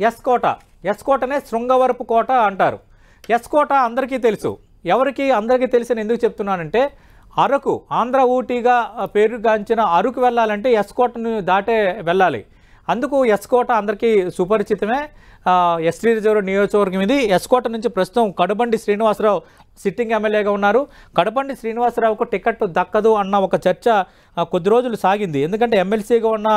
ఎస్కోట. ఎస్కోటనే శృంగవరపు కోట అంటారు. ఎస్కోట అందరికీ తెలుసు. అందరికీ తెలిసిన ఎందుకు చెప్తున్నానంటే, అరకు, ఆంధ్ర ఊటీగా పేరుగాంచిన అరకు వెళ్ళాలంటే ఎస్కోటను దాటే వెళ్ళాలి. అందుకు ఎస్కోట అందరికీ సుపరిచితమే. ఎస్టీ రిజర్వ్ నియోజకవర్గం ఇది. ఎస్కోట నుంచి ప్రస్తుతం కడబండి శ్రీనివాసరావు సిట్టింగ్ ఎమ్మెల్యేగా ఉన్నారు. కడబండి శ్రీనివాసరావుకు టికెట్ దక్కదు అన్న ఒక చర్చ కొద్ది రోజులు సాగింది. ఎందుకంటే ఎమ్మెల్సీగా ఉన్న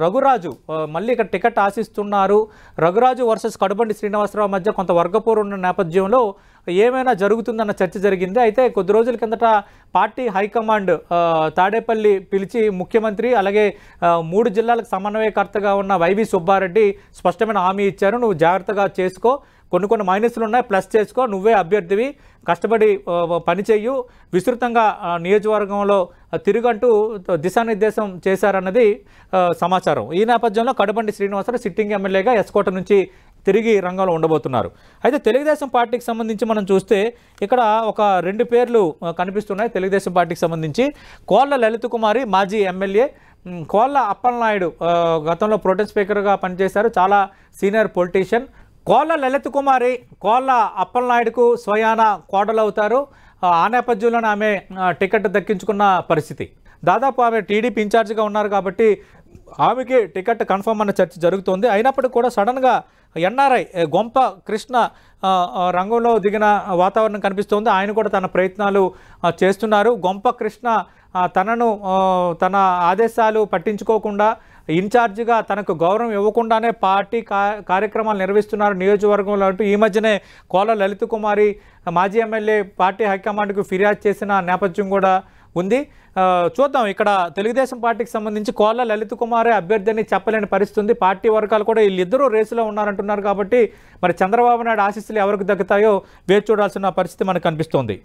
రఘురాజు మళ్ళీ ఇక్కడ టికెట్ ఆశిస్తున్నారు. రఘురాజు వర్సెస్ కడబండి శ్రీనివాసరావు మధ్య కొంత వర్గపోరు ఉన్న నేపథ్యంలో ఏమైనా జరుగుతుందన్న చర్చ జరిగింది. అయితే కొద్ది రోజుల కిందట పార్టీ హైకమాండ్ తాడేపల్లి పిలిచి ముఖ్యమంత్రి అలాగే 3 జిల్లాలకు సమన్వయకర్తగా ఉన్న వైవి సుబ్బారెడ్డి స్పష్టమైన హామీ ఇచ్చారు. నువ్వు జాగ్రత్తగా చేసుకో, కొన్ని మైనస్లు ఉన్నాయి, ప్లస్ చేసుకో, నువ్వే అభ్యర్థివి, కష్టపడి పనిచేయు, విస్తృతంగా నియోజకవర్గంలో తిరుగంటూ దిశానిర్దేశం చేశారన్నది సమాచారం. ఈ నేపథ్యంలో కడబండి శ్రీనివాసరావు సిట్టింగ్ ఎమ్మెల్యేగా ఎస్కోట నుంచి తిరిగి రంగంలో ఉండబోతున్నారు. అయితే తెలుగుదేశం పార్టీకి సంబంధించి మనం చూస్తే ఇక్కడ ఒక 2 పేర్లు కనిపిస్తున్నాయి. తెలుగుదేశం పార్టీకి సంబంధించి కోళ్ళ లలిత కుమారి మాజీ ఎమ్మెల్యే, కోళ్ళ అప్పలనాయుడు గతంలో ప్రోటెం స్పీకర్గా పనిచేశారు, చాలా సీనియర్ పొలిటీషియన్. కోళ్ళ లలిత కుమారి కోళ్ళ అప్పలనాయుడుకు స్వయాన కోడలవుతారు. ఆ నేపథ్యంలోనే ఆమె టికెట్ దక్కించుకున్న పరిస్థితి. దాదాపు ఆమె టీడీపీ ఇన్ఛార్జిగా ఉన్నారు కాబట్టి ఆమెకి టికెట్ కన్ఫర్మ్ అన్న చర్చ జరుగుతోంది. అయినప్పటికీ కూడా సడన్గా ఎన్ఆర్ఐ గొంప కృష్ణ రంగంలో దిగిన వాతావరణం కనిపిస్తోంది. ఆయన కూడా తన ప్రయత్నాలు చేస్తున్నారు. గొంప కృష్ణ తన ఆదేశాలు పట్టించుకోకుండా ఇన్ఛార్జిగా తనకు గౌరవం ఇవ్వకుండానే పార్టీ కార్యక్రమాలు నిర్వహిస్తున్నారు నియోజకవర్గంలో అంటూ ఈ మధ్యనే కోళ్ళ లలిత కుమారి మాజీ ఎమ్మెల్యే పార్టీ హైకమాండ్కు ఫిర్యాదు చేసిన నేపథ్యం కూడా ఉంది. చూద్దాం, ఇక్కడ తెలుగుదేశం పార్టీకి సంబంధించి కోళ్ళ లలిత కుమారే అభ్యర్థి అని చెప్పలేని పరిస్థితి ఉంది. పార్టీ వర్గాలు కూడా వీళ్ళిద్దరూ రేసులో ఉన్నారంటున్నారు కాబట్టి మరి చంద్రబాబు నాయుడు ఆశీస్సులు ఎవరికి దక్కుతాయో వేచి చూడాల్సిన పరిస్థితి మనకు కనిపిస్తోంది.